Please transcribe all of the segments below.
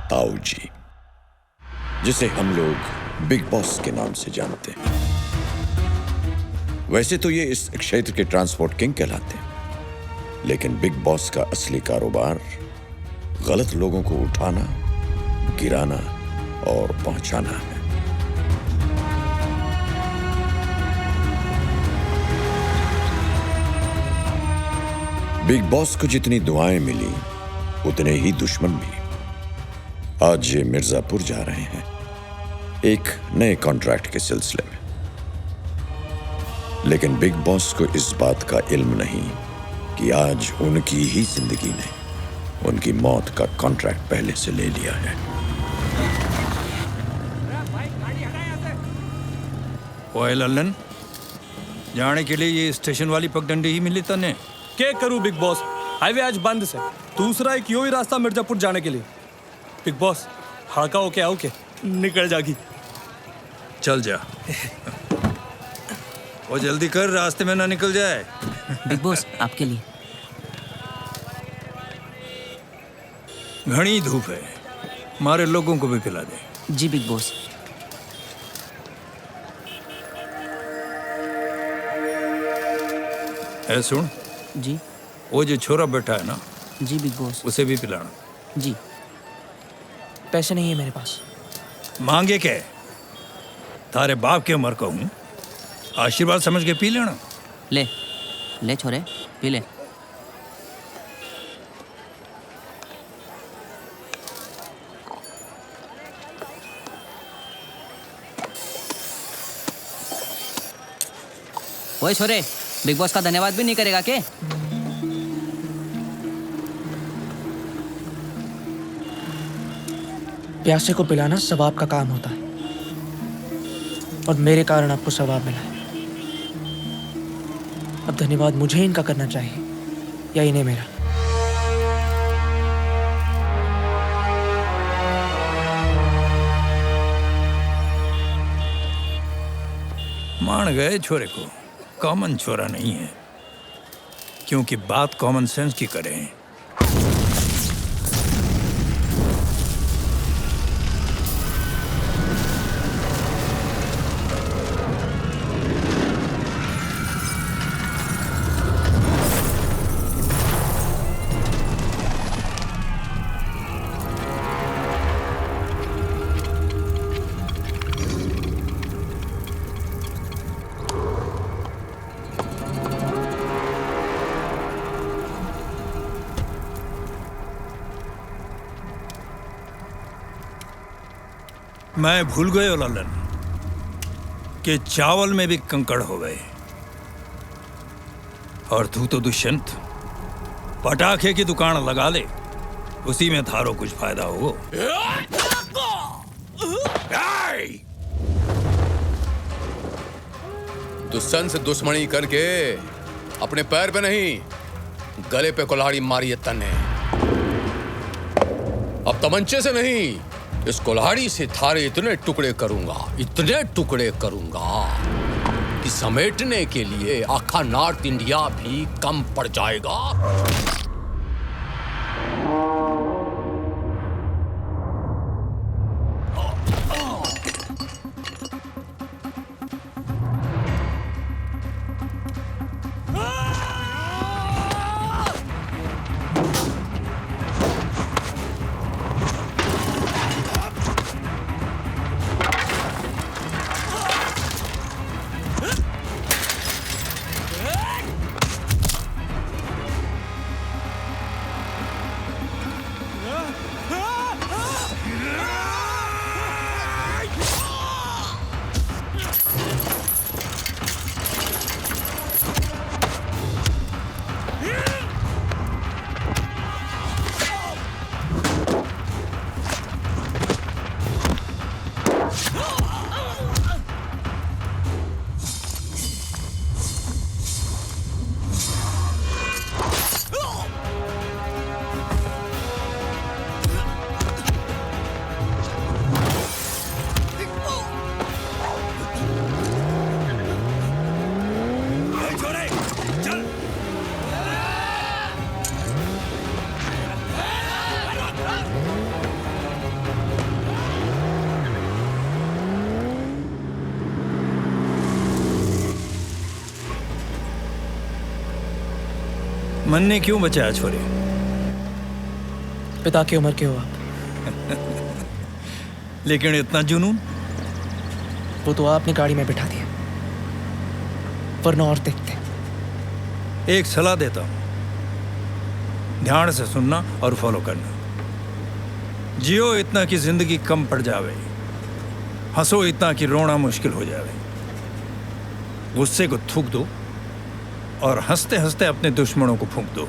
ताऊ जी, जिसे हम लोग बिग बॉस के नाम से जानते हैं। वैसे तो ये इस क्षेत्र के ट्रांसपोर्ट किंग कहलाते हैं, लेकिन बिग बॉस का असली कारोबार गलत लोगों को उठाना, गिराना और पहुंचाना है। बिग बॉस को जितनी दुआएं मिली, उतने ही दुश्मन भी। आज ये मिर्जापुर जा रहे हैं एक नए कॉन्ट्रैक्ट के सिलसिले में, लेकिन बिग बॉस को इस बात का इल्म नहीं कि आज उनकी ही जिंदगी ने उनकी मौत का कॉन्ट्रैक्ट पहले से ले लिया है। ओए लल्लन, जाने के लिए ये स्टेशन वाली पगडंडी ही मिली तने। क्या करूं बिग बॉस, हाईवे आज बंद से। दूसरा एक यो ही रास्ता मिर्जापुर जाने के लिए। बिग बॉस हड़का हो के आओ के निकल जागी। चल जा। वो जल्दी कर, रास्ते में ना निकल जाए। बिग बॉस आपके लिए। घनी धूप है, हमारे लोगों को भी पिला दे। जी बिग बॉस। ऐ सुन, जी। वो जो छोरा बैठा है ना, जी बिग बॉस। उसे भी पिलाना। जी। पैसे नहीं है मेरे पास। मांगे क्या? तारे बाप के उम्र का हूं, आशीर्वाद समझ के पी लेना। ले ले छोरे, पी ले। ओए छोरे, बिग बॉस का धन्यवाद भी नहीं करेगा के? प्यासे को पिलाना सवाब का काम होता है, और मेरे कारण आपको सवाब मिला है। अब धन्यवाद मुझे इनका करना चाहिए या इन्हें मेरा? मान गए छोरे को, कॉमन छोरा नहीं है, क्योंकि बात कॉमन सेंस की करें। मैं भूल गए हो लल्लन कि चावल में भी कंकड़ हो गए, और तू तो दुष्यंत पटाखे की दुकान लगा ले, उसी में थारो कुछ फायदा हो। दुष्यंत से दुश्मनी करके अपने पैर पे नहीं, गले पे कुल्हाड़ी मारी है तन्ने। अब तमंचे से नहीं, इस कुल्हाड़ी से थारे इतने टुकड़े करूंगा कि समेटने के लिए आखा नॉर्थ इंडिया भी कम पड़ जाएगा। मन ने क्यों बचाया छोरे? पिता की उम्र के हो आप। लेकिन इतना जुनून? वो तो आपने गाड़ी में बिठा दिया, वरना और देखते। एक सलाह देता हूं, ध्यान से सुनना और फॉलो करना। जियो इतना कि जिंदगी कम पड़ जावे, हंसो इतना कि रोना मुश्किल हो जावे। गुस्से को थूक दो और हंसते हंसते अपने दुश्मनों को फूंक दो।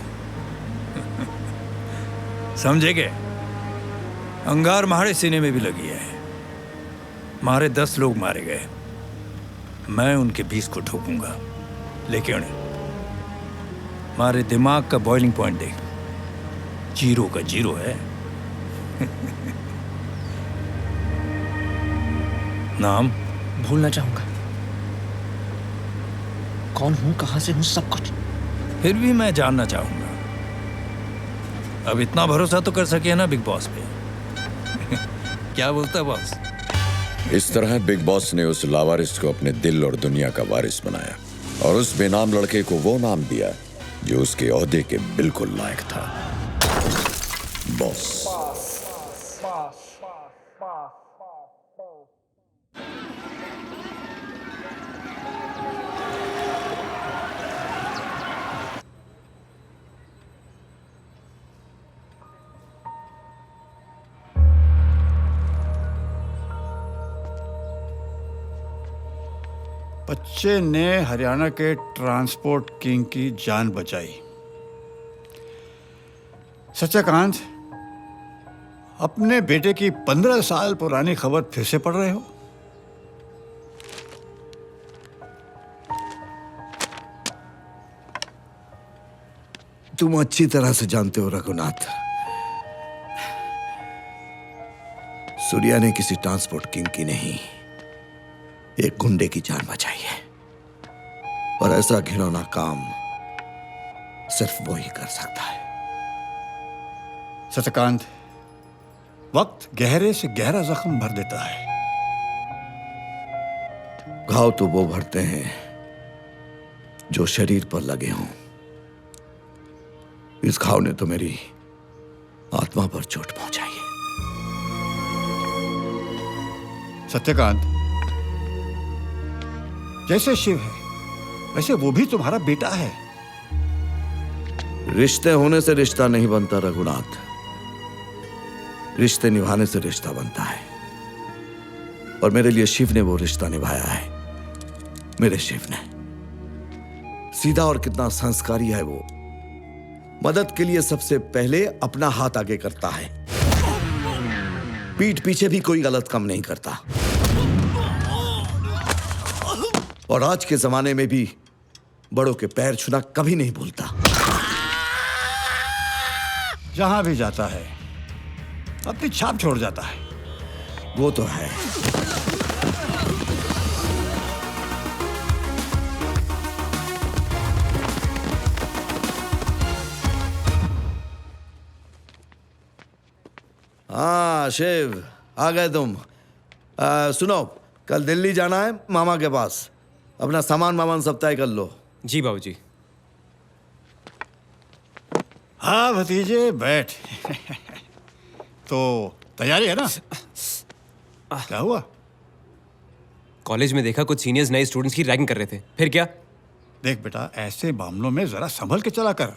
समझे क्या? अंगार मारे सीने में भी लगी है। मारे 10 लोग मारे गए, मैं उनके 20 को ठोकूंगा। लेकिन मारे दिमाग का बॉइलिंग पॉइंट देख, 0 का 0 है। नाम भूलना चाहूंगा, कौन हूं, कहां से हूं, सब कुछ। फिर भी मैं जानना चाहूंगा। अब इतना भरोसा तो कर सके ना बिग बॉस पे। क्या बोलता है बॉस? इस तरह बिग बॉस ने उस लावारिस को अपने दिल और दुनिया का वारिस बनाया और उस बेनाम लड़के को वो नाम दिया जो उसके ओहदे के बिल्कुल लायक था, बॉस। बच्चे ने हरियाणा के ट्रांसपोर्ट किंग की जान बचाई। सच्चाकांत, अपने बेटे की 15 साल पुरानी खबर फिर से पढ़ रहे हो? तुम अच्छी तरह से जानते हो रघुनाथ, सूर्या ने किसी ट्रांसपोर्ट किंग की नहीं, एक गुंडे की जान बचाई है। और ऐसा घिनौना काम सिर्फ वो ही कर सकता है। सच्चाकांत, वक्त गहरे से गहरा जख्म भर देता है। घाव तो वो भरते हैं जो शरीर पर लगे हों। इस घाव ने तो मेरी आत्मा पर चोट पहुंचाई है। सत्यकांत, जैसे शिव है वैसे वो भी तुम्हारा बेटा है। रिश्ते होने से रिश्ता नहीं बनता रघुनाथ, रिश्ते निभाने से रिश्ता बनता है। और मेरे लिए शिव ने वो रिश्ता निभाया है। मेरे शिव ने सीधा और कितना संस्कारी है वो। मदद के लिए सबसे पहले अपना हाथ आगे करता है, पीठ पीछे भी कोई गलत काम नहीं करता। और आज के जमाने में भी बड़ों के पैर छूना कभी नहीं भूलता। जहां भी जाता है अपनी छाप छोड़ जाता है। वो तो है। हाँ शिव, आ गए तुम। सुनो, कल दिल्ली जाना है मामा के पास। अपना सामान वामान सब तय कर लो। जी बाबूजी। हाँ भतीजे, बैठ। तो तैयारी है ना? क्या हुआ? कॉलेज में देखा कुछ सीनियर्स नए स्टूडेंट्स की रैगिंग कर रहे थे। फिर क्या? देख बेटा, ऐसे मामलों में जरा संभल के चला कर,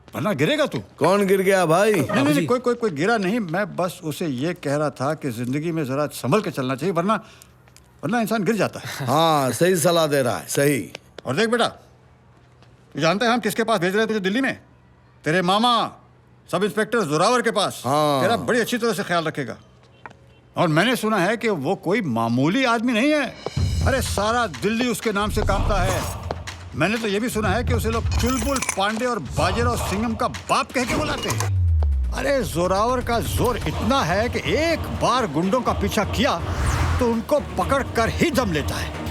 वरना गिरेगा तू। कौन गिर गया भाई? नहीं, कोई गिरा नहीं। मैं बस उसे ये कह रहा था कि जिंदगी में जरा संभल के चलना चाहिए, वरना इंसान गिर जाता है। हाँ, सही सलाह दे रहा है, सही। और देख बेटा, तू जानता है हम किसके पास भेज रहे हैं तुझे दिल्ली में? तेरे मामा सब इंस्पेक्टर जोरावर के पास। हाँ। तेरा बड़ी अच्छी तरह से ख्याल रखेगा। और मैंने सुना है कि वो कोई मामूली आदमी नहीं है। अरे सारा दिल्ली उसके नाम से कांपता है। मैंने तो ये भी सुना है कि उसे लोग चुलबुल पांडे और बाजीराव सिंघम का बाप कह के बुलाते हैं। अरे जोरावर का जोर इतना है कि एक बार गुंडों का पीछा किया तो उनको पकड़ कर ही दम लेता है।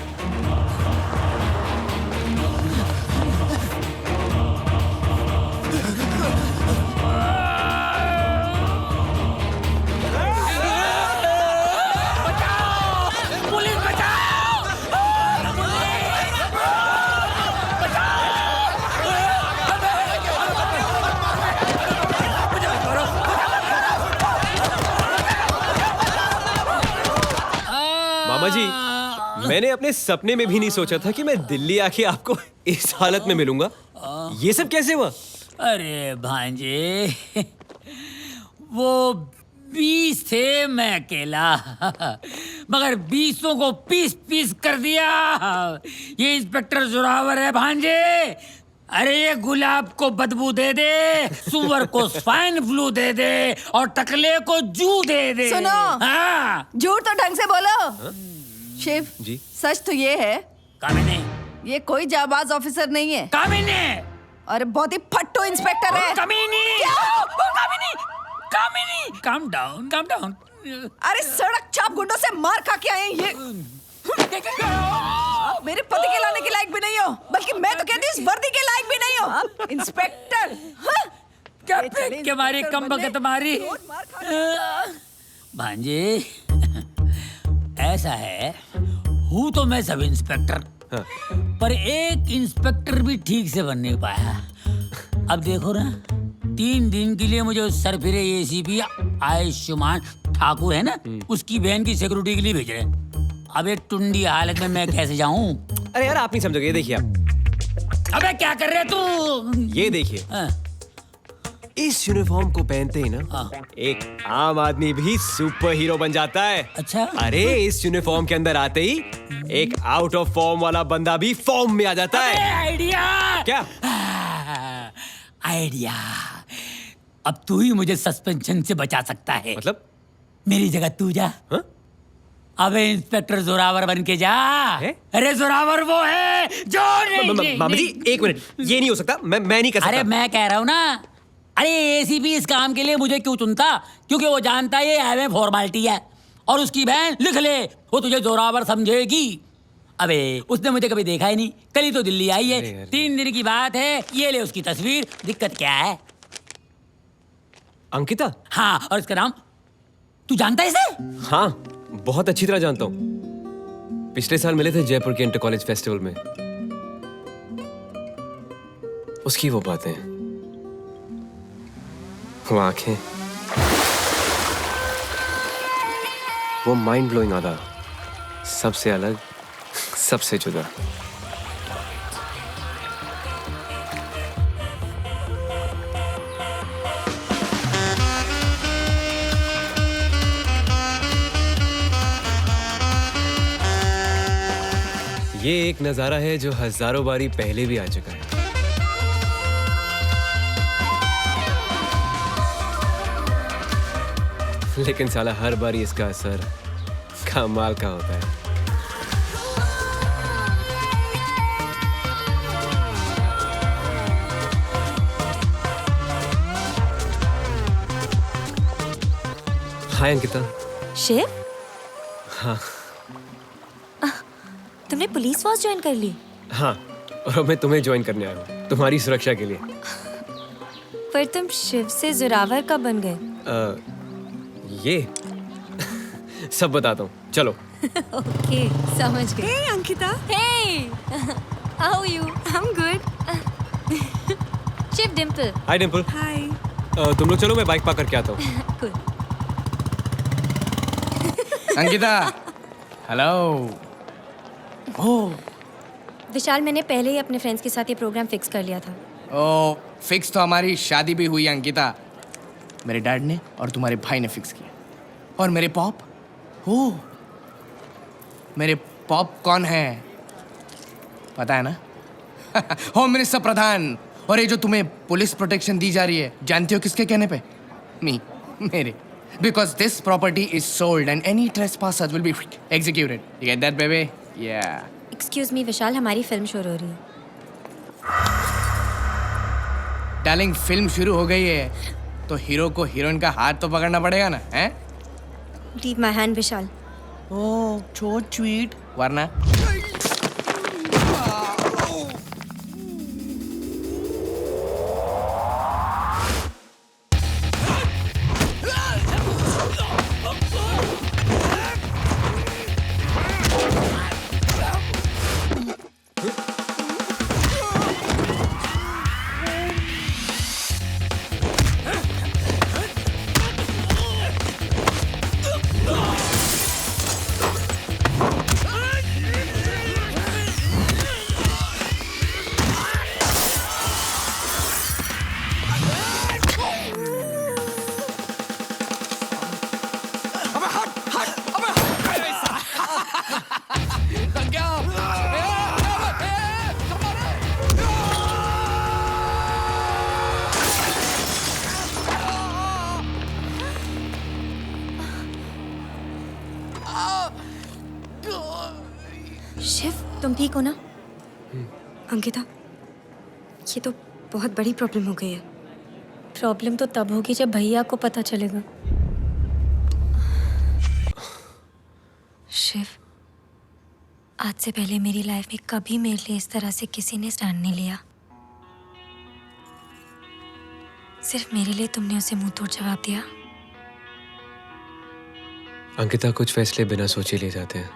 मामा जी, मैंने अपने सपने में भी नहीं सोचा था कि मैं दिल्ली आके आपको इस हालत में मिलूंगा। ये सब कैसे हुआ? अरे भांजे, वो 20 थे, मैं अकेला, मगर 20 को पीस पीस कर दिया। ये इंस्पेक्टर जोरावर है भांजे। अरे ये गुलाब को बदबू दे दे, सुअर को स्वाइन फ्लू दे दे और टकले को जू दे दे। सुनो, हाँ, झूठ तो ढंग से बोलो। शिव जी? सच तो ये है, कामिनी, ये कोई जाबाज ऑफिसर नहीं है। कामिनी, और बहुत ही फट्टू इंस्पेक्टर है। कामिनी, क्या? कामिनी, कामिनी, calm down, calm down। अरे सड़क चाप गुंडों से मार खा के आए हैं ये। मेरे पति के लाने के लायक भी नहीं हो, बल्कि मैं तो कहती हूँ इस वर्दी के लायक भी नहीं हो। इंस्पेक्टर, हाँ? क्या फेंक के मारी, कम बकत मारी। भांजे, ऐसा है, हूँ तो मैं सब इंस्पेक्टर, पर एक इंस्पेक्टर भी ठीक से बन नहीं पाया। अब देखो ना, 3 दिन के लिए मुझे उस सरफिरे एसीपी आयुष्मान ठाकुर है ना, उसकी बहन की सिक्योरिटी के लिए भेज रहे हैं। अब एक टुंडी हालत में मैं कैसे जाऊं? अरे यार, आप नहीं समझोगे। ये देखिए आप। अबे क्या कर रहे तू? ये देखिए, इस यूनिफॉर्म को पहनते ही ना एक आम आदमी भी सुपर हीरो बन जाता है। अच्छा? अरे इस यूनिफॉर्म के अंदर आते ही एक आउट ऑफ फॉर्म वाला बंदा भी फॉर्म में आ जाता है। आइडिया! क्या? आइडिया! अब तू ही मुझे सस्पेंशन से बचा सकता है। मतलब? मेरी जगह तू जा। हाँ? अबे इंस्पेक्टर जोरावर बन के जा। अरे जोरावर वो है जो नहीं। मामा जी, 1 मिनट, ये नहीं हो सकता। मैं नहीं कर सकता। अरे मैं कह रहा हूँ ना, अरे एसीपी इस काम के लिए मुझे क्यों चुनता? क्योंकि वो जानता है ये है फॉर्मेलिटी है, और उसकी बहन लिख ले, वो तुझे जोरावर समझेगी। अबे उसने मुझे कभी देखा ही नहीं, कल ही तो दिल्ली आई है, 3 दिन की बात है। ये ले उसकी तस्वीर। दिक्कत क्या है? अंकिता? हाँ, और इसका नाम तू जानता है इसे? हाँ, बहुत अच्छी तरह जानता हूँ। पिछले साल मिले थे जयपुर के इंटर कॉलेज फेस्टिवल में। उसकी वो बातें, वो आंखें, वो माइंड ब्लोइंग आधा, सबसे अलग, सबसे जुदा। ये एक नजारा है जो हजारों बारी पहले भी आ चुका है। लेकिन साला हर बारी इसका असर कमाल का होता है। हाय अंकिता। शिव, हाँ तुमने पुलिस फोर्स ज्वाइन कर ली? हाँ, और अब मैं तुम्हें ज्वाइन करने आया हूँ, तुम्हारी सुरक्षा के लिए। पर तुम शिव से जोरावर कब बन गए? ये सब बताता हूँ, चलो। ओके, समझ गए। Hey Ankita. Hey, how are you? I'm good. Shiv, Dimple. हाय डिम्पल। हाय। तुम लोग चलो, मैं बाइक पार्क करके आता हूँ। Cool. अंकिता, हेलो। ओह विशाल, मैंने पहले ही अपने फ्रेंड्स के साथ ये प्रोग्राम फिक्स कर लिया था। ओ, फिक्स तो हमारी शादी भी हुई अंकिता। मेरे डैड ने और तुम्हारे भाई ने फिक्स किया। और मेरे पॉप, हो मेरे पॉप कौन है पता है ना? होम मिनिस्टर प्रधान। और ये जो तुम्हें पुलिस प्रोटेक्शन दी जा रही है, जानते हो किसके कहने पे? मेरे। Because this property is sold and any trespassers will be executed. You get that, baby? Yeah. Excuse me, विशाल, हमारी फिल्म शुरू हो रही है। डार्लिंग, फिल्म शुरू हो गई है तो हीरो को हीरोइन का हाथ तो पकड़ना पड़ेगा ना, हैं? Leave my hand, Vishal. Oh, so sweet. वरना शिव, तुम ठीक हो ना? अंकिता, ये तो बहुत बड़ी प्रॉब्लम हो गई है। प्रॉब्लम तो तब होगी जब भैया को पता चलेगा। शिव, आज से पहले मेरी लाइफ में कभी मेरे लिए इस तरह से किसी ने स्टैंड नहीं लिया। सिर्फ मेरे लिए तुमने उसे मुंह तोड़ जवाब दिया। अंकिता, कुछ फैसले बिना सोचे लिए जाते हैं।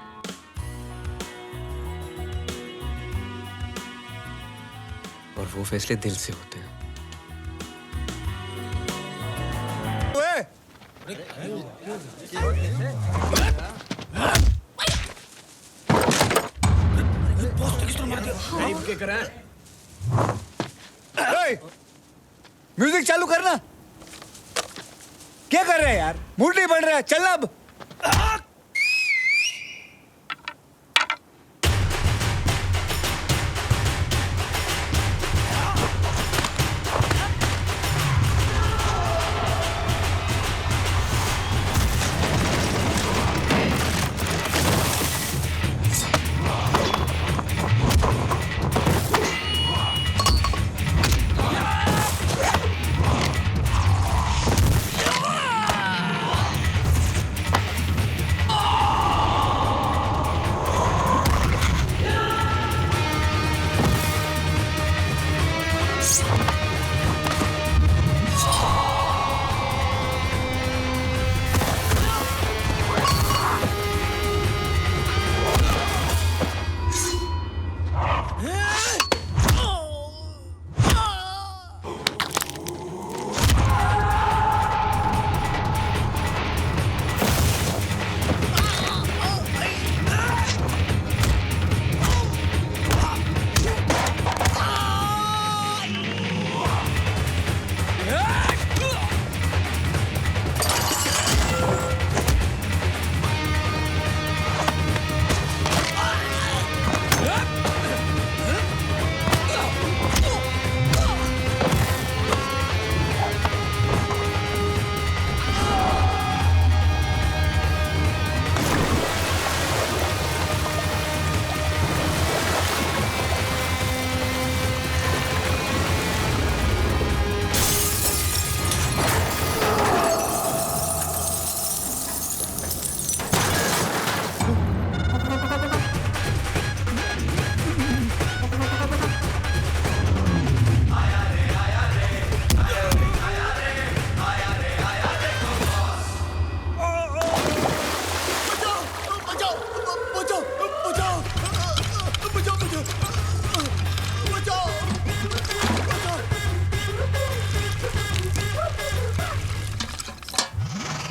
और वो फैसले दिल से होते हैं। म्यूजिक चालू करना। क्या कर रहे हैं यार? मूड नहीं बन रहा है, चल अब।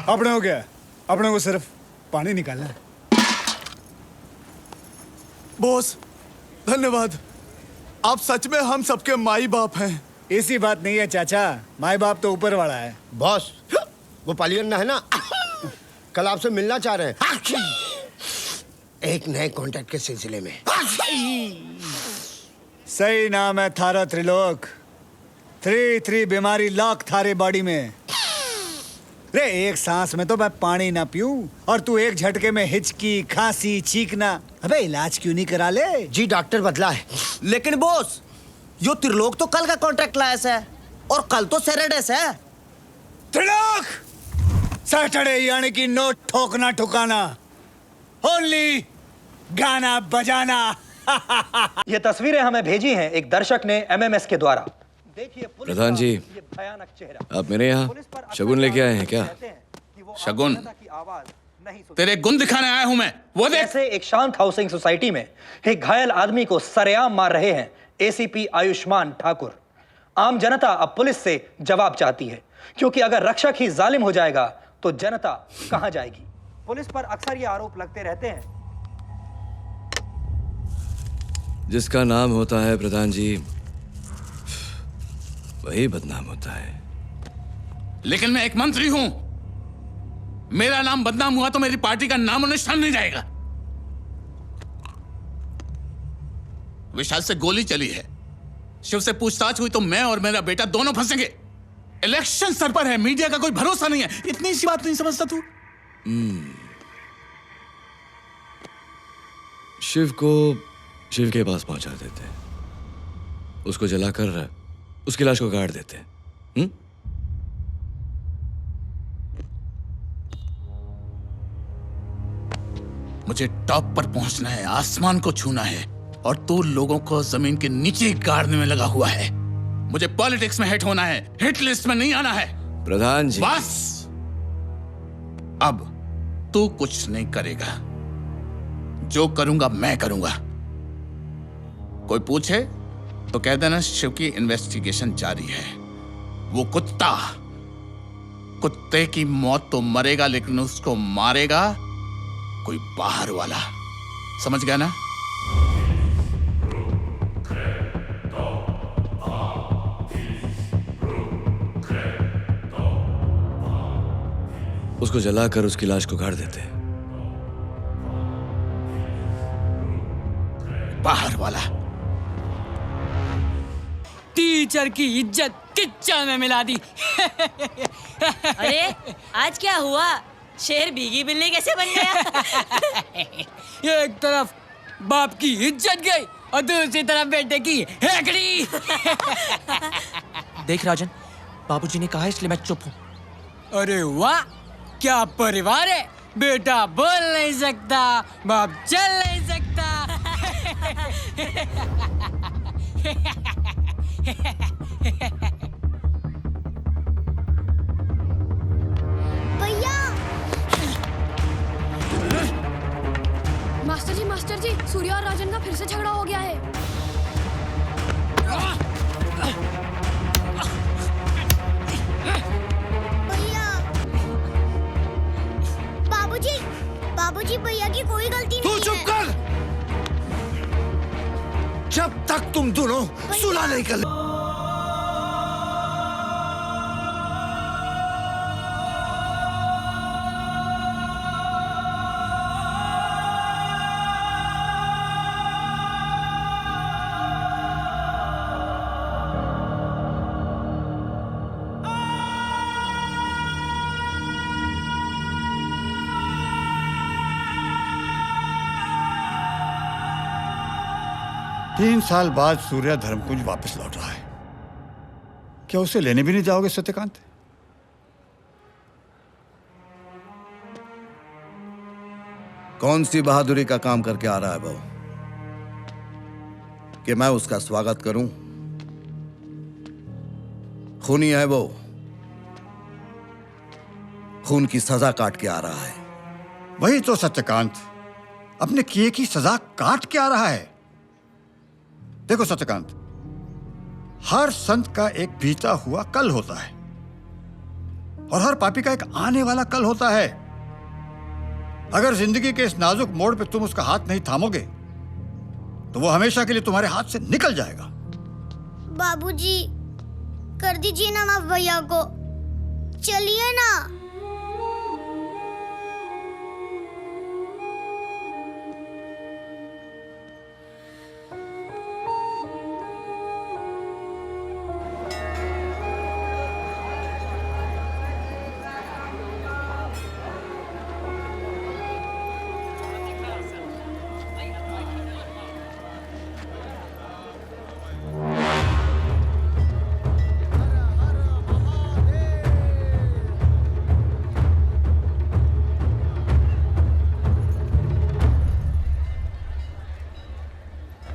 अपने हो गया, अपने को सिर्फ पानी निकालना है। बॉस, धन्यवाद। आप सच में हम सबके माई बाप हैं। ऐसी बात नहीं है चाचा, माई बाप तो ऊपर वाला है। बॉस, वो पालियन्ना है ना, कल आपसे मिलना चाह रहे हैं एक नए कॉन्ट्रैक्ट के सिलसिले में। सही नाम है थारा त्रिलोक। 3 बीमारी लाख थारे बॉडी में। रे एक सांस में तो मैं पानी ना पीऊं और तू एक झटके में हिचकी, खांसी, चीखना। अबे इलाज क्यों नहीं करा ले? जी डॉक्टर बदला है। लेकिन बॉस, यो त्रिलोक तो कल का कॉन्ट्रैक्ट लाया है और कल तो सैटरडे है। त्रिलोक, सैटरडे यानी कि नो ठोकना ठुकाना, ओनली गाना बजाना। ये तस्वीरें हमें भेजी हैं एक दर्शक ने MMS के द्वारा। प्रधान जी, आप मेरे यहाँ शगुन लेके आए हैं क्या? शगुन? तेरे गुण दिखाने आया हूं मैं। वो देख। ऐसे एक शांत हाउसिंग सोसाइटी में एक घायल आदमी को सरेआम मार रहे हैं ACP आयुष्मान ठाकुर। आम जनता अब पुलिस से जवाब चाहती है, क्योंकि अगर रक्षक ही जालिम हो जाएगा तो जनता कहां जाएगी? पुलिस पर अक्सर ये आरोप लगते रहते हैं। जिसका नाम होता है प्रधान जी, वही बदनाम होता है। लेकिन मैं एक मंत्री हूं। मेरा नाम बदनाम हुआ तो मेरी पार्टी का नाम और निशान नहीं जाएगा। विशाल से गोली चली है, शिव से पूछताछ हुई तो मैं और मेरा बेटा दोनों फंसेंगे। इलेक्शन सर पर है, मीडिया का कोई भरोसा नहीं है। इतनी सी बात नहीं समझता तू? शिव के पास पहुंचा देते, उसको जलाकर उसकी लाश को गाड़ देते। मुझे टॉप पर पहुंचना है, आसमान को छूना है, और तू लोगों को जमीन के नीचे गाड़ने में लगा हुआ है। मुझे पॉलिटिक्स में हिट होना है, हिट लिस्ट में नहीं आना है। प्रधान जी, बस अब तू कुछ नहीं करेगा, जो करूंगा मैं करूंगा। कोई पूछे तो कह देना शिव की इन्वेस्टिगेशन जारी है। वो कुत्ते की मौत तो मरेगा, लेकिन उसको मारेगा कोई बाहर वाला। समझ गया ना? उसको जलाकर उसकी लाश को गाड़ देते। बाहर वाला। टीचर की इज्जत किच्चड़ में मिला दी। अरे आज क्या हुआ? शेर भीगी बिल्ली कैसे बन गया? एक तरफ बाप की इज्जत गई और दूसरी तरफ बेटे की हेकड़ी। देख राजन, बाबूजी ने कहा है इसलिए मैं चुप हूँ। अरे वाह, क्या परिवार है। बेटा बोल नहीं सकता, बाप चल नहीं सकता। भैया! मास्टर जी, सूर्य और राजन का फिर से झगड़ा हो गया है। भैया! बाबूजी भैया की कोई गलती नहीं है। तू चुप कर! जब तक तुम दोनों सुलह नहीं कर ले। तीन साल बाद सूर्या धर्मकुंज वापस लौट रहा है। क्या उसे लेने भी नहीं जाओगे सत्यकांत? कौन सी बहादुरी का काम करके आ रहा है बहू कि मैं उसका स्वागत करूं? खूनी है वो, खून की सजा काट के आ रहा है। वही तो सत्यकांत, अपने किए की सजा काट के आ रहा है। देखो सत्यकांत, हर संत का एक बीता हुआ कल होता है और हर पापी का एक आने वाला कल होता है। अगर जिंदगी के इस नाजुक मोड़ पे तुम उसका हाथ नहीं थामोगे तो वो हमेशा के लिए तुम्हारे हाथ से निकल जाएगा। बाबूजी, कर दीजिए ना माफ भैया को, चलिए ना।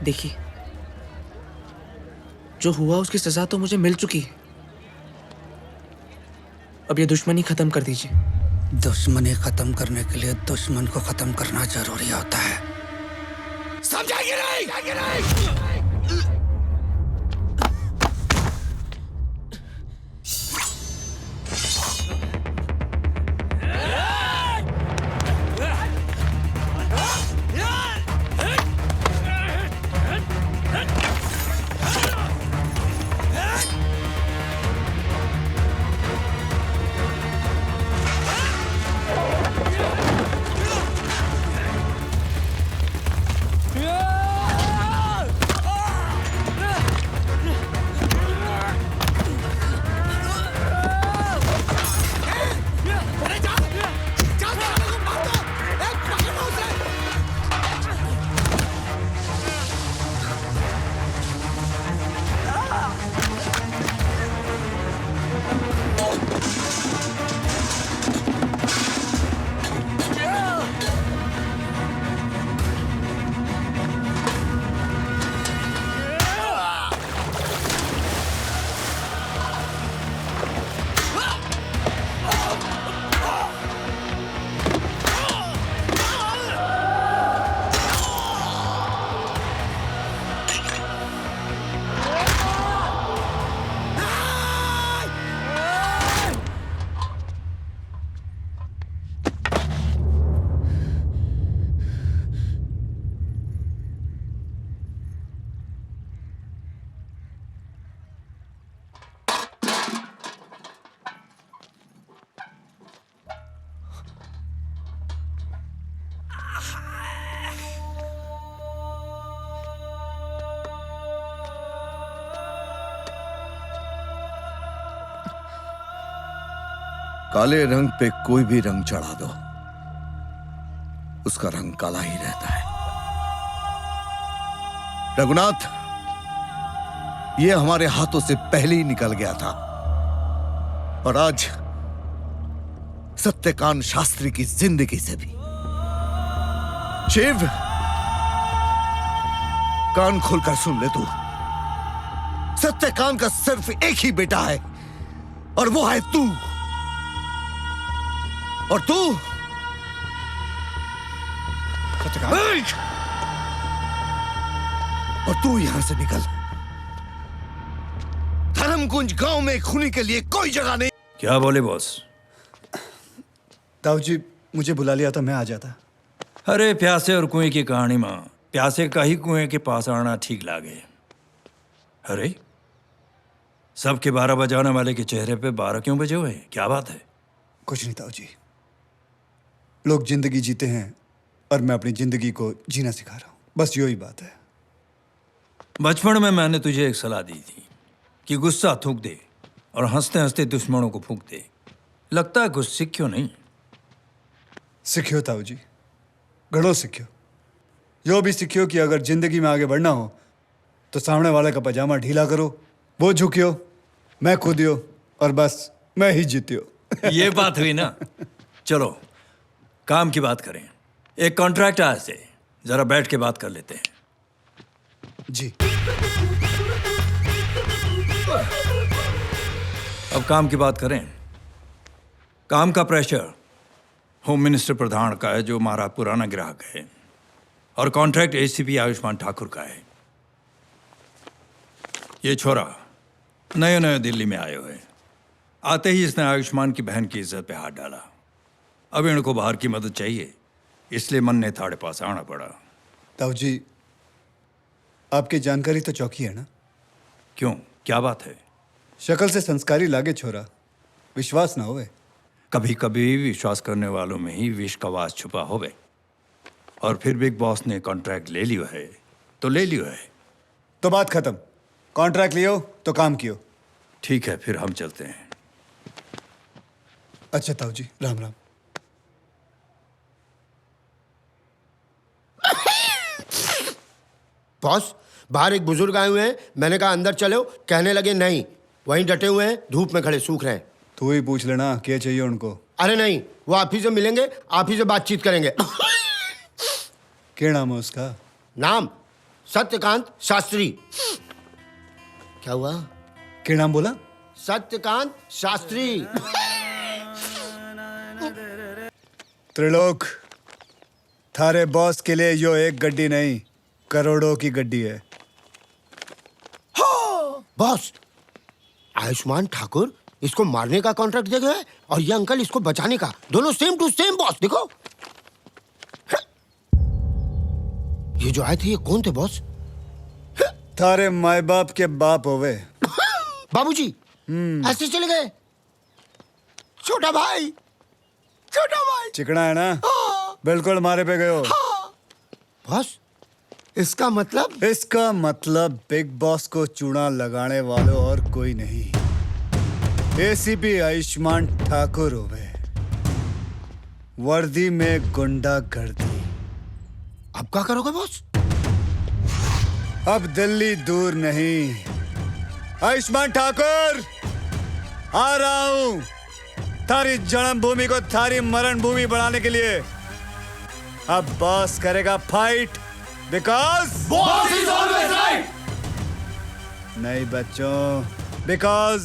देखिए, जो हुआ उसकी सजा तो मुझे मिल चुकी है। अब ये दुश्मनी खत्म कर दीजिए। दुश्मनी खत्म करने के लिए दुश्मन को खत्म करना जरूरी होता है। समझाएंगे नहीं? काले रंग पे कोई भी रंग चढ़ा दो, उसका रंग काला ही रहता है। रघुनाथ, ये हमारे हाथों से पहले ही निकल गया था, और आज सत्यकांत शास्त्री की जिंदगी से भी। शिव, कान खोलकर सुन ले तू। सत्यकांत का सिर्फ एक ही बेटा है, और वो है तू। और तू सत्यकांत, और तू यहां से निकल। धर्मकुंज गांव में खूनी के लिए कोई जगह नहीं। क्या बोले बॉस? ताऊ जी मुझे बुला लिया तो मैं आ जाता। अरे प्यासे और कुएं की कहानी में प्यासे का ही कुएं के पास आना ठीक लागे। अरे सबके 12 बजाने वाले के चेहरे पे 12 क्यों बजे हुए? क्या बात है? कुछ नहीं ताऊ जी, लोग जिंदगी जीते हैं और मैं अपनी जिंदगी को जीना सिखा रहा हूं, बस यही बात है। बचपन में मैंने तुझे एक सलाह दी थी कि गुस्सा थूक दे और हंसते हंसते दुश्मनों को फूंक दे। लगता है कुछ सीखियो नहीं। सीखियो ताऊ जी, घणो सीखियो। यो भी सीखियो कि अगर जिंदगी में आगे बढ़ना हो तो सामने वाले का पजामा ढीला करो, वो झुकियो, मैं कूदियो, और बस मैं ही जीतियो। ये बात हुई ना। चलो काम की बात करें। एक कॉन्ट्रैक्ट आया से, जरा बैठ के बात कर लेते हैं। जी। अब काम की बात करें। काम का प्रेशर होम मिनिस्टर प्रधान का है, जो हमारा पुराना ग्राहक है, और कॉन्ट्रैक्ट एसीपी आयुष्मान ठाकुर का है। ये छोरा नए नए दिल्ली में आए हुए, आते ही इसने आयुष्मान की बहन की इज्जत पे हाथ डाला। अब इनको बाहर की मदद चाहिए, इसलिए मन ने थाड़े पास आना पड़ा। ताऊ जी आपकी जानकारी तो चौकी है ना? क्यों, क्या बात है? शक्ल से संस्कारी लागे छोरा, विश्वास ना होवे। कभी कभी विश्वास करने वालों में ही विष का वास छुपा होवे। और फिर बिग बॉस ने कॉन्ट्रैक्ट ले लियो है तो ले लियो है। तो बात खत्म। कॉन्ट्रैक्ट लियो तो काम कियो। ठीक है, फिर हम चलते हैं। अच्छा ताऊ जी, राम राम। बॉस, बाहर एक बुजुर्ग आए हुए हैं, मैंने कहा अंदर चलो, कहने लगे नहीं, वहीं डटे हुए हैं, धूप में खड़े सूख रहे हैं। तू ही पूछ लेना क्या चाहिए उनको। अरे नहीं, वो आप ही से मिलेंगे, आप ही से बातचीत करेंगे। क्या नाम है उसका? नाम सत्यकांत शास्त्री। क्या हुआ? क्या नाम बोला? सत्यकांत शास्त्री। त्रिलोक, थारे बॉस के लिए यो एक गड्डी नहीं, करोड़ों की गड्डी है। बॉस, आयुष्मान ठाकुर इसको मारने का कॉन्ट्रैक्ट दे गए और ये अंकल इसको बचाने का, दोनों सेम टू सेम। बॉस देखो, ये जो आए थे ये कौन थे बॉस? थारे माए बाप के बाप होवे। बाबूजी ऐसे चले गए? छोटा भाई, छोटा भाई। चिकना है ना? बिल्कुल मारे पे गए हो। बॉस इसका मतलब? इसका मतलब बिग बॉस को चूना लगाने वालों और कोई नहीं, एसीपी आयुष्मान ठाकुर होवे। वर्दी में गुंडागर्दी। अब क्या करोगे बॉस? अब दिल्ली दूर नहीं। आयुष्मान ठाकुर, आ रहा हूं थारी जन्मभूमि को थारी मरण भूमि बनाने के लिए। अब बॉस करेगा fight, because boss is always right. नहीं बच्चों, because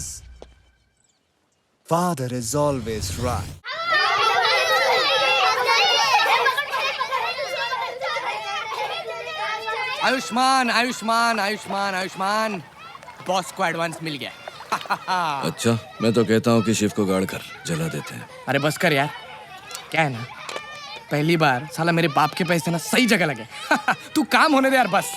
father is always right. Ayushman Ayushman Ayushman Ayushman, boss को एडवांस मिल गया। अच्छा, मैं तो कहता हूँ कि शिव को गाड़ कर जला देते हैं। अरे बस कर यार, क्या है ना, पहली बार साला मेरे बाप के पैसे ना सही जगह लगे। तू काम होने दे यार बस।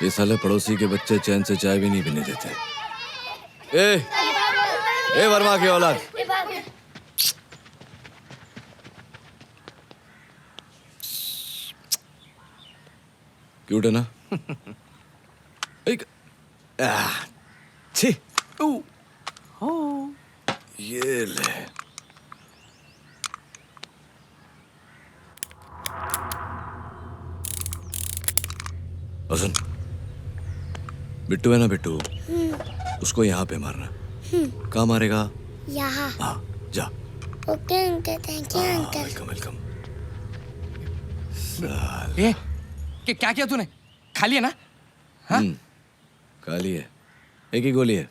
ये साले पड़ोसी के बच्चे चैन से चाय भी नहीं पीने देते। ए वर्मा की औलाद, क्यूट है ना? एक छी ये ले। सुन, बिट्टू है ना बिट्टू, उसको यहाँ पे मारना। कहाँ मारेगा? यहाँ। हाँ जा। Okay uncle, thank you uncle. Welcome welcome. ए, क्या किया तूने? खाली है ना? हाँ? खाली है, एक ही गोली है।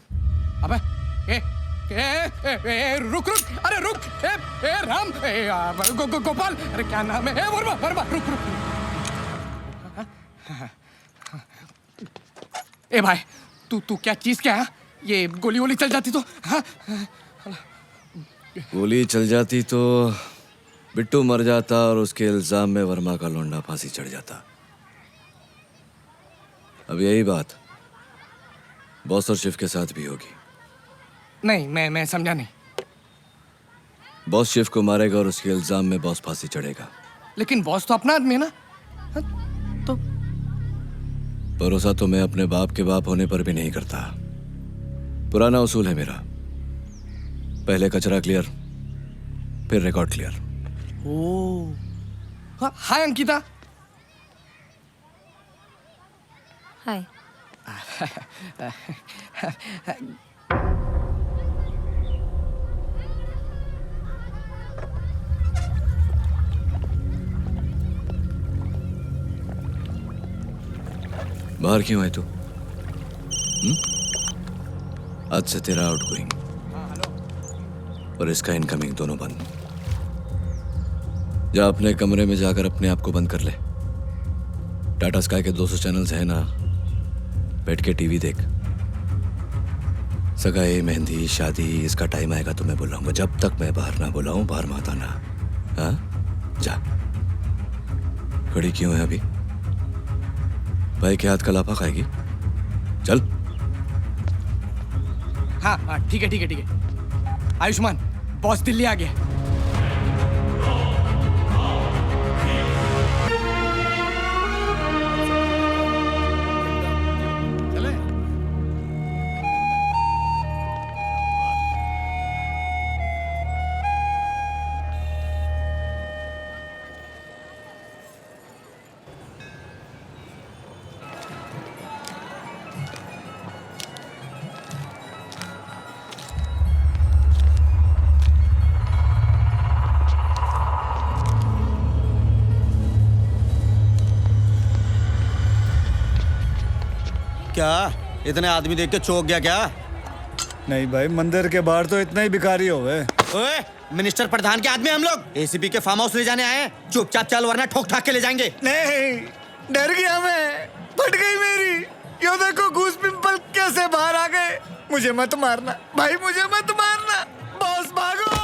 अबे रुक अरे रुक। राम, गोपाल, अरे क्या नाम है? वर्मा वर्मा, रुक। ए भाई, तू क्या चीज क्या है? ये गोली वोली चल जाती तो? हाँ? गोली चल जाती तो बिट्टू मर जाता और उसके इल्जाम में वर्मा का लौंडा फांसी चढ़ जाता। अब यही बात बॉस और शिव के साथ भी होगी। नहीं, मैं समझा नहीं। बॉस शिव को मारेगा और उसके इल्जाम में बॉस फांसी चढ़ेगा। लेकिन बॉस तो अपना आदमी है ना? भरोसा तो मैं अपने बाप के बाप होने पर भी नहीं करता। पुराना उसूल है मेरा, पहले कचरा क्लियर, फिर रिकॉर्ड क्लियर। हाय अंकिता। हाय। बाहर क्यों है तू? आज से तेरा आउटगोइंग और इसका इनकमिंग दोनों बंद। जा अपने कमरे में जाकर अपने आप को बंद कर ले। टाटा स्काई के 200 चैनल्स हैं ना, बैठ के टीवी देख। सगाई, मेहंदी, शादी, इसका टाइम आएगा तो मैं बुलाऊंगा। जब तक मैं बाहर ना बुलाऊं बाहर मत आना। हाँ जा। खड़ी क्यों है अभी? भाई के हाथ का लाफा खाएगी? चल। हाँ ठीक है। आयुष्मान, बॉस दिल्ली आ गया। क्या इतने आदमी देख के चौंक गया क्या? नहीं भाई, मंदिर के बाहर तो इतना ही भिखारी हो गए। ओए, मिनिस्टर प्रधान के आदमी हम लोग एसीपी के फार्म हाउस ले जाने आए हैं। चुपचाप चल वरना ठोक ठाक के ले जाएंगे। नहीं, डर गया मैं, फट गई मेरी। यो देखो घूस पिंपल कैसे बाहर आ गए। मुझे मत मारना भाई, मुझे मत मारना। बॉस भागो।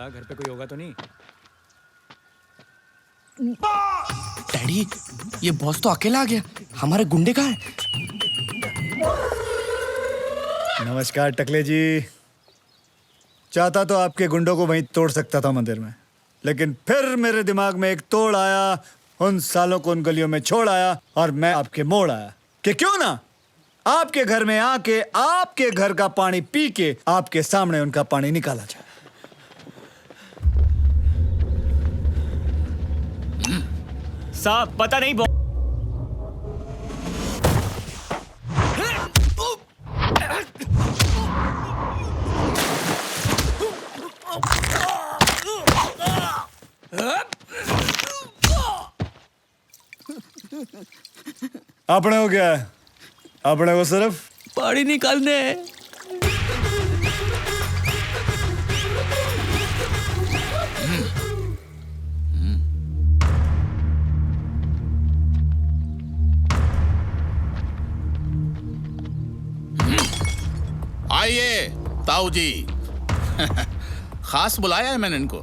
अंकिता घर पे कोई होगा तो नहीं? डैडी, ये बॉस तो अकेला आ गया। हमारे गुंडे कहाँ हैं? नमस्कार टकले जी। चाहता तो आपके गुंडों को वहीं तोड़ सकता था मंदिर में, लेकिन फिर मेरे दिमाग में एक तोड़ आया, उन सालों को उन गलियों में छोड़ आया और मैं आपके मोड़ आया कि क्यों ना आपके घर में आके आपके घर का पानी पी के आपके सामने उनका पानी निकाला जाए। साहब पता नहीं अपने को क्या है? अपने को सिर्फ पानी निकालने। आइए ताऊ जी। खास बुलाया है मैंने इनको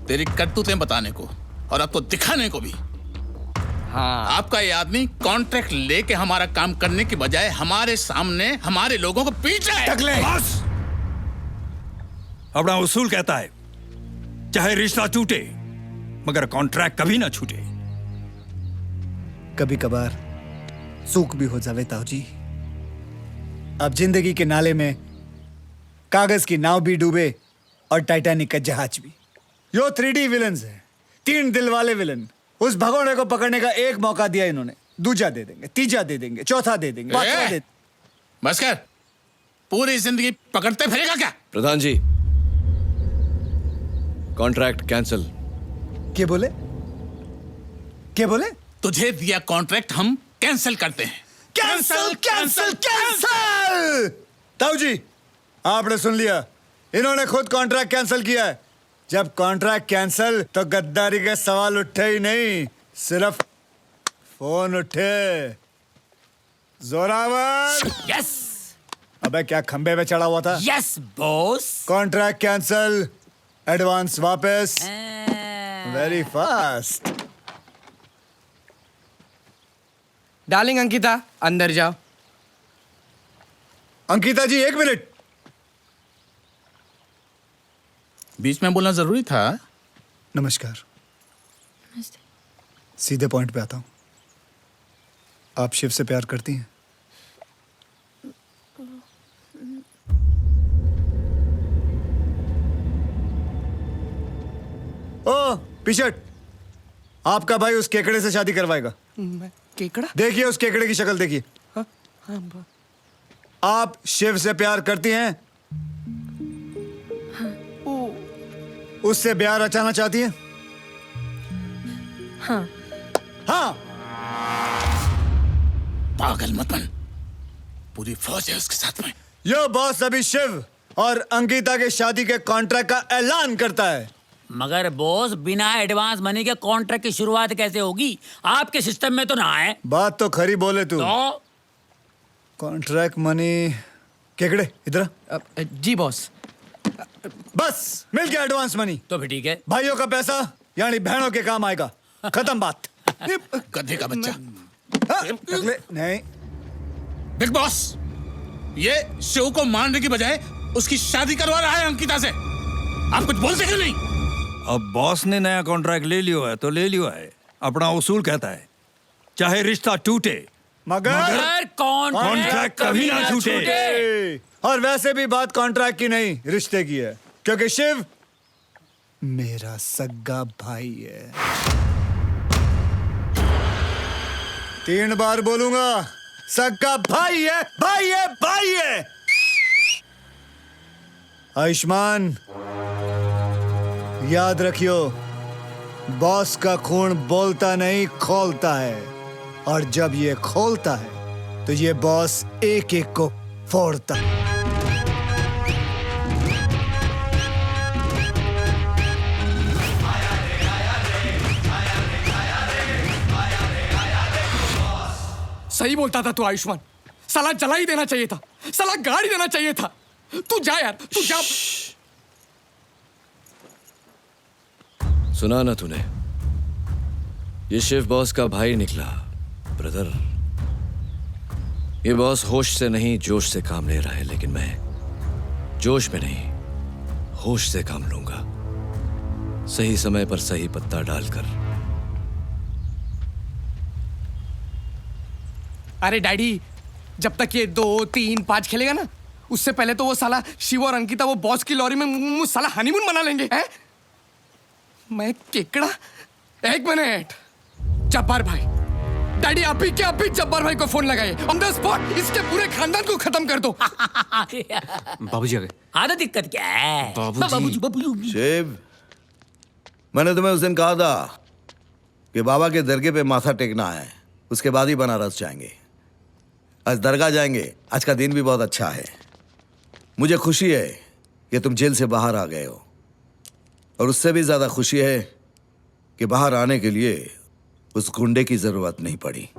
तेरी करतूतें बताने को और अब तो दिखाने को भी। हाँ। आपका ये आदमी कॉन्ट्रैक्ट लेके हमारा काम करने की बजाय हमारे सामने हमारे लोगों को पीट रहा है। बस! अपना उसूल कहता है चाहे रिश्ता टूटे मगर कॉन्ट्रैक्ट कभी ना छूटे। कभी कभार सूख भी हो जावे ताऊ जी। अब जिंदगी के नाले में कागज की नाव भी डूबे और टाइटैनिक का जहाज भी। यो 3D विलन्स है, 3 दिल वाले विलन। उस भगोड़े को पकड़ने का एक मौका दिया इन्होंने, दूजा दे देंगे, तीजा दे देंगे, चौथा दे देंगे, पांचवा दे। बस कर, पूरी जिंदगी पकड़ते फिरेगा क्या? प्रधान जी, कॉन्ट्रैक्ट कैंसिल। क्या बोले? क्या बोले? तुझे दिया कॉन्ट्रैक्ट हम कैंसिल करते हैं। Cancel cancel cancel! ताऊ जी, आपने सुन लिया, इन्होंने खुद कॉन्ट्रैक्ट कैंसिल किया है। जब कॉन्ट्रैक्ट कैंसिल तो गद्दारी के सवाल उठे ही नहीं, सिर्फ फोन उठे। जोरावर! यस। अबे क्या खंबे पे चढ़ा हुआ था? Yes boss. Contract cancel, advance वापस। Very fast. डार्लिंग अंकिता, अंदर जाओ। अंकिता जी 1 मिनट। बीच में बोलना जरूरी था। नमस्कार। सीधे पॉइंट पे आता हूं। आप शिव से प्यार करती हैं? ओ पिछट, आपका भाई उस केकड़े से शादी करवाएगा। केकड़ा? देखिए उस केकड़े की शक्ल देखिए। आप शिव से प्यार करती हैं? उससे ब्याह रचाना चाहती हैं? हाँ। हाँ। पागल मत बन, पूरी फौज है उसके साथ में। यो बॉस अभी शिव और अंकिता के शादी के कॉन्ट्रैक्ट का ऐलान करता है। मगर बॉस, बिना एडवांस मनी के कॉन्ट्रैक्ट की शुरुआत कैसे होगी? आपके सिस्टम में तो ना है। बात तो खरी बोले तू। तो? Contract money. केकड़े इधर। जी बॉस। बस मिल गया एडवांस मनी। तो भी ठीक है। भाइयों का पैसा यानी बहनों के काम आएगा। खत्म बात। गधे का बच्चा। नहीं बिग बॉस, ये शिव को मारने की बजाय उसकी शादी करवा रहा है अंकिता से। आप कुछ बोलते क्यों नहीं? अब बॉस ने नया कॉन्ट्रैक्ट ले लियो है तो ले लियो है। अपना उसूल कहता है चाहे रिश्ता टूटे मगर कॉन्ट्रैक्ट कभी ना छूटे। और वैसे भी बात कॉन्ट्रैक्ट की नहीं, रिश्ते की है, क्योंकि शिव मेरा सगा भाई है। 3 बार बोलूंगा, सगा भाई है, भाई है, भाई है। आयुष्मान, याद रखियो, बॉस का खून बोलता नहीं खोलता है, और जब ये खोलता है तो ये बॉस एक एक को फोड़ता है। सही बोलता था तू आयुष्मान। साला जला ही देना चाहिए था, साला गाड़ी देना चाहिए था। तू जा यार, तू जा। सुना ना तूने? ये शिव बॉस का भाई निकला, ब्रदर। ये बॉस होश से नहीं जोश से काम ले रहा है, लेकिन मैं जोश में नहीं होश से काम लूंगा, सही समय पर सही पत्ता डालकर। अरे डैडी, जब तक ये 2, 3, 5 खेलेगा ना, उससे पहले तो वो साला शिव और अंकिता वो बॉस की लॉरी में साला हनीमून मना लेंगे हैं? मैं केकड़ा? एक मिनट, जब्बार भाई, डैडी अभी के अभी जब्बार भाई को फोन लगाए, ऑन द स्पॉट इसके पूरे खानदान को खत्म कर दो। बाबूजी आ गए। हाँ तो दिक्कत क्या है? बाबूजी। शिव, मैंने तुम्हें उस दिन कहा था कि बाबा के दरगाह पे माथा टेकना है, उसके बाद ही बनारस जाएंगे। आज दरगाह जाएंगे। आज का दिन भी बहुत अच्छा है। मुझे खुशी है कि तुम जेल से बाहर आ गए हो, और उससे भी ज्यादा खुशी है कि बाहर आने के लिए उस गुंडे की जरूरत नहीं पड़ी।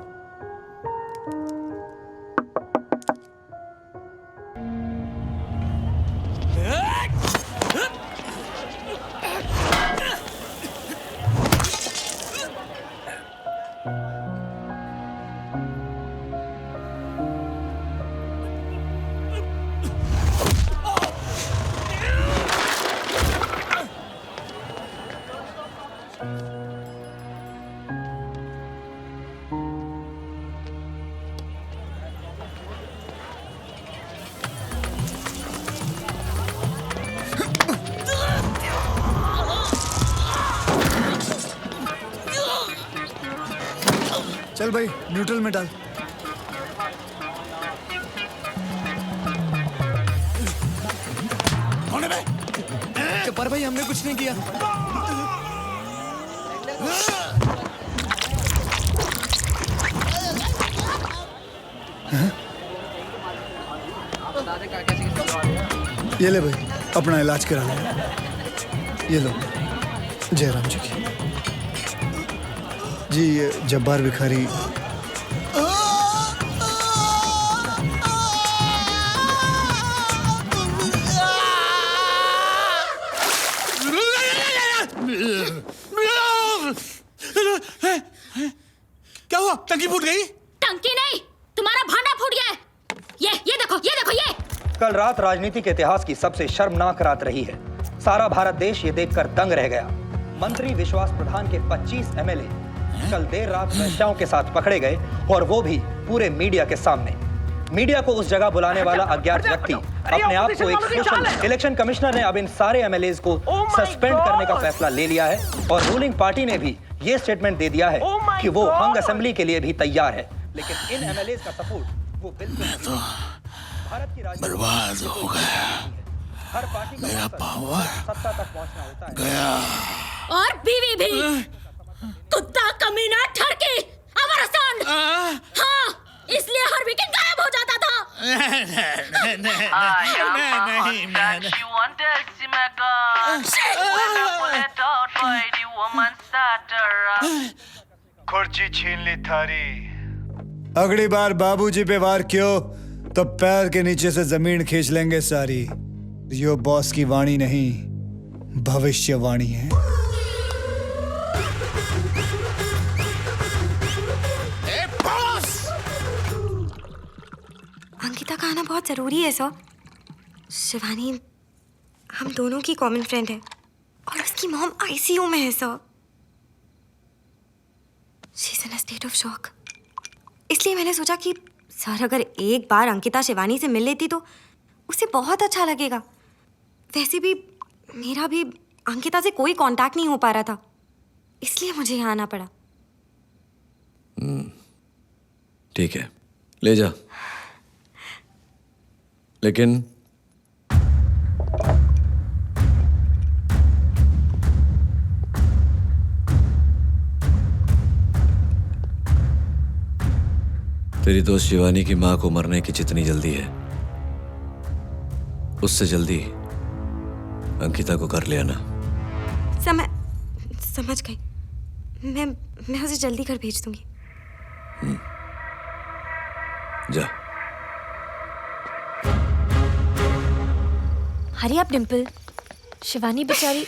चल भाई, न्यूट्रल में डाल। जब्बार भाई, हमने कुछ नहीं किया। ये ले भाई, अपना इलाज करा ले। ये लो, जयराम जी की। जी, ये जब्बार भिखारी क्या हुआ? टंकी फूट गई? टंकी नहीं, तुम्हारा भांडा फूट गया है। ये देखो, ये देखो, ये। कल रात राजनीति के इतिहास की सबसे शर्मनाक रात रही है। सारा भारत देश ये देखकर दंग रह गया। मंत्री विश्वास प्रधान के 25 एमएलए कल देर रात वेश्याओं के साथ पकड़े गए, और वो भी पूरे मीडिया के सामने। मीडिया को उस जगह बुलाने वाला अज्ञात व्यक्ति अपने आप को एक सोशल। इलेक्शन कमिश्नर ने अब इन सारे एमएलएज को सस्पेंड करने का फैसला ले लिया है, और रूलिंग पार्टी ने भी ये स्टेटमेंट दे दिया है कि वो हंग असेंबली के लिए भी तैयार है। लेकिन इन एमएलएज का सपोर्ट वो बिल्कुल नहीं। भारत की राजनीति बर्बाद हो गया। हर पार्टी का मेरा पावर सत्ता तक पहुंचना होता है। गया। और बीवी भी। कुत्ता, कमीना, ठरकी, हमारा सांड। हाँ, इसलिए हर वीकेंड गायब हो जाता था। खुर्ची छीन ली थारी। अगली बार बाबूजी पे वार क्यों, तो पैर के नीचे से जमीन खींच लेंगे सारी। यो बॉस की वाणी नहीं, भविष्यवाणी है। अंकिता का आना बहुत जरूरी है सर। शिवानी हम दोनों की कॉमन फ्रेंड है, और उसकी मॉम आईसीयू में है sir. She is in a state of shock. इसलिए मैंने सोचा कि सर अगर एक बार अंकिता शिवानी से मिल लेती तो उसे बहुत अच्छा लगेगा। वैसे भी मेरा भी अंकिता से कोई कांटेक्ट नहीं हो पा रहा था, इसलिए मुझे यहाँ आना पड़ा। ठीक है, ले जा। लेकिन तेरी दोस्त शिवानी की मां को मरने की जितनी जल्दी है, उससे जल्दी अंकिता को कर ले आना। समझ गई। मैं उसे जल्दी घर भेज दूंगी। जा। हरी आप डिम्पल। शिवानी बेचारी।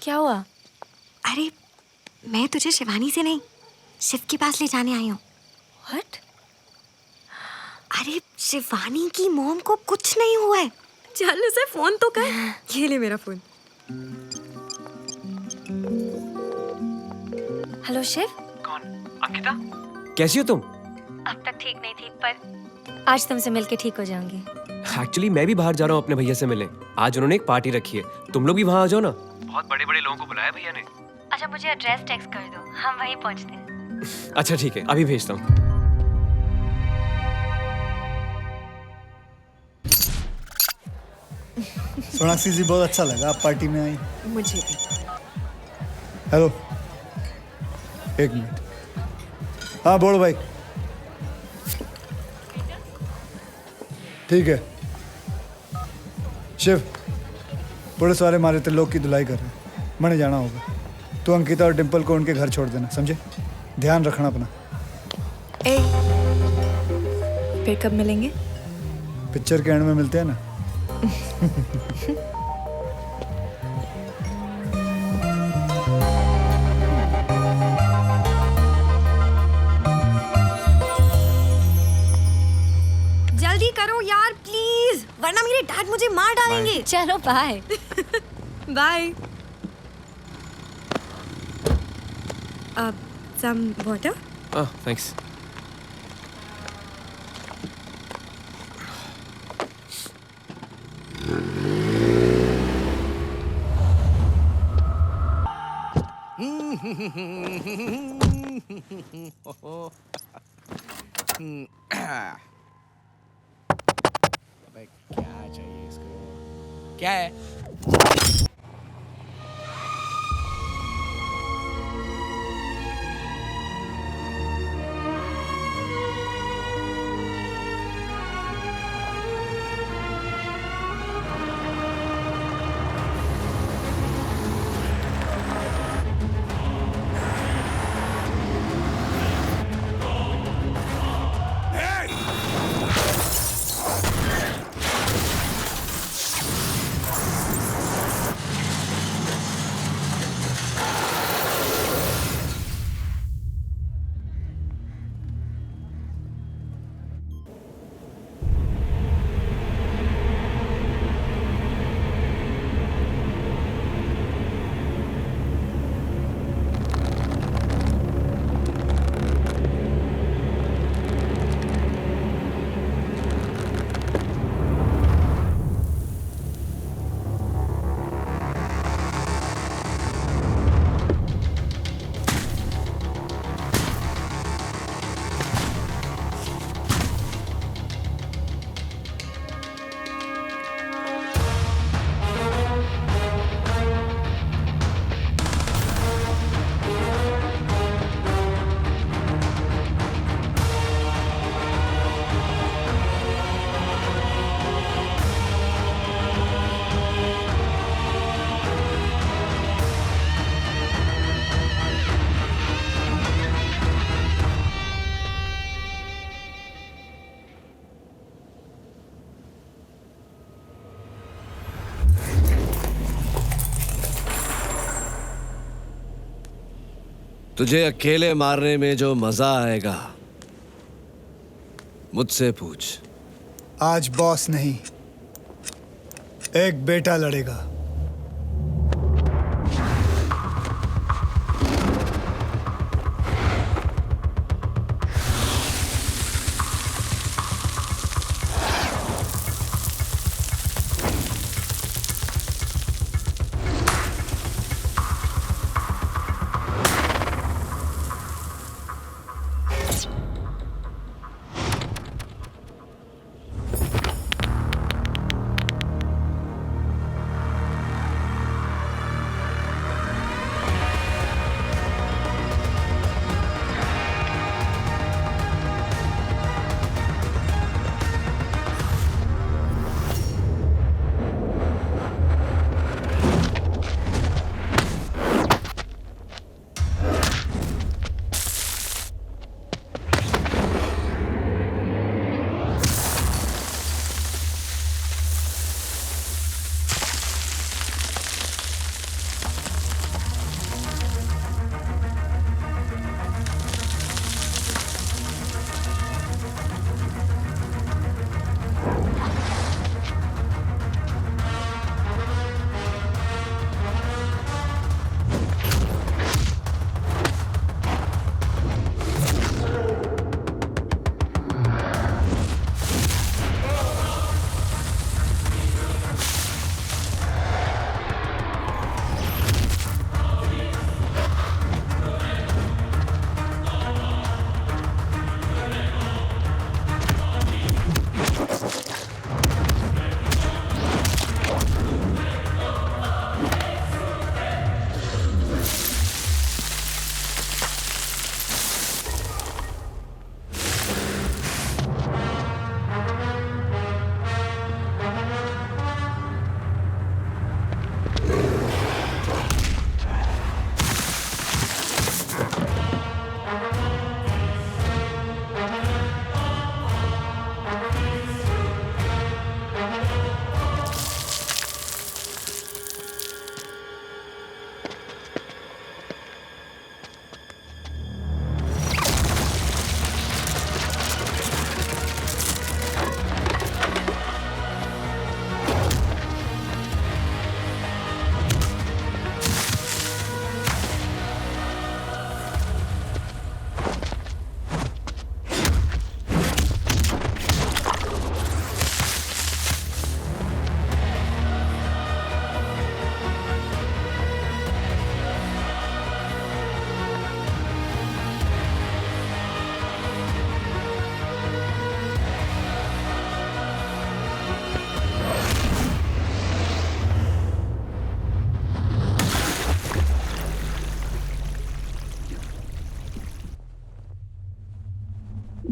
क्या हुआ? अरे मैं तुझे शिवानी से नहीं, शिव के पास ले जाने आई हूँ। What? अरे शिवानी की मॉम को कुछ नहीं हुआ है। चल उसे फोन तो कर। ये ले मेरा फोन। हेलो शिव। कौन? अंकिता? कैसी हो तुम? अब तक ठीक नहीं थी, पर आज तुमसे मिलके ठीक हो जाऊंगी। एक्चुअली मैं भी बाहर जा रहा हूँ अपने भैया से मिलने। आज उन्होंने एक पार्टी रखी है, तुम लोग भी वहाँ आ जाओ ना। बहुत बड़े बड़े लोगों को बुलाया भैया ने। अच्छा मुझे एड्रेस टेक्स्ट कर दो, हम वहीं पहुँचते हैं। अच्छा ठीक है, अभी भेजता हूँ। सोनाक्षी जी बहुत अच्छा लगा आप पार्टी में आई। मुझे भी। हेलो, एक मिनट। हाँ बोलो भाई। ठीक है शिव, पुलिस वाले मारे त्रिलोक की धुलाई कर रहे हैं, मैंने जाना होगा। तू अंकिता और डिम्पल को उनके घर छोड़ देना, समझे? ध्यान रखना अपना। ए, फिर कब मिलेंगे? पिक्चर के एंड में मिलते हैं ना। जल्दी करो यार प्लीज, वरना मेरे डैड मुझे मार डालेंगे। चलो bye. Bye. some water? Oh, thanks. अबे क्या चाहिए इसको? क्या है? तुझे अकेले मारने में जो मजा आएगा मुझसे पूछ। आज बॉस नहीं, एक बेटा लड़ेगा।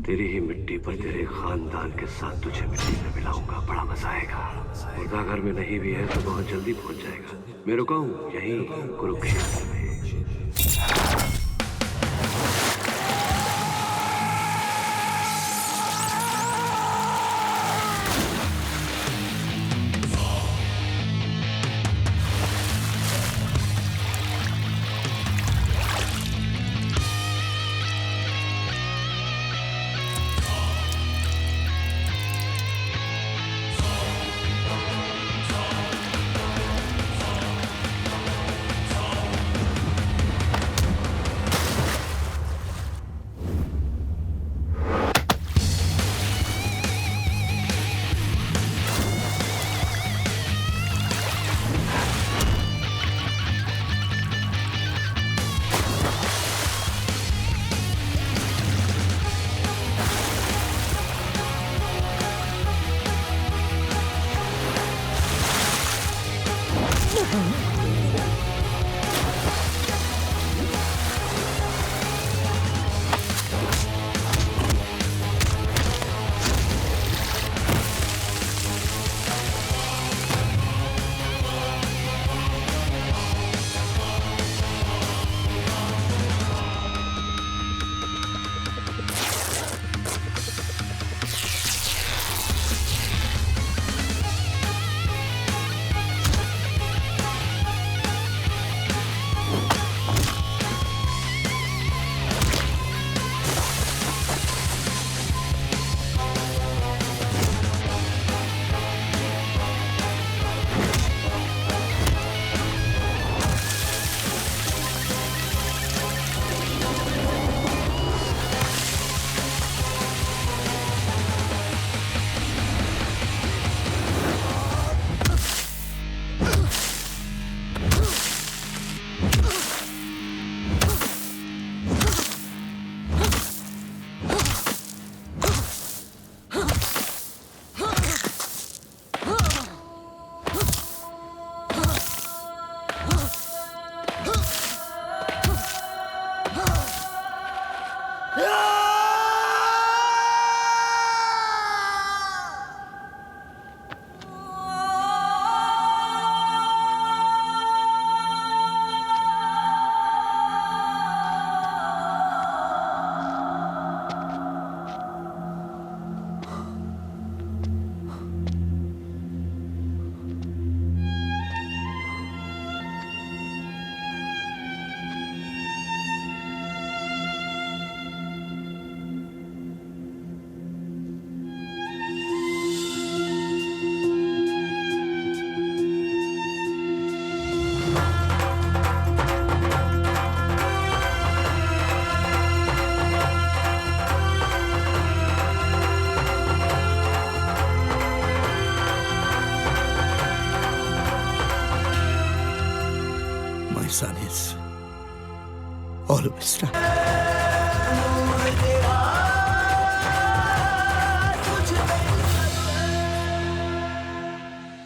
तेरी ही मिट्टी पर तेरे खानदान के साथ तुझे मिट्टी में मिलाऊंगा, बड़ा मजा आएगा। मुर्दा घर में नहीं भी है तो बहुत जल्दी पहुंच जाएगा। मैं रुका हूं यहीं कुरुक्षेत्र में। My son is always right.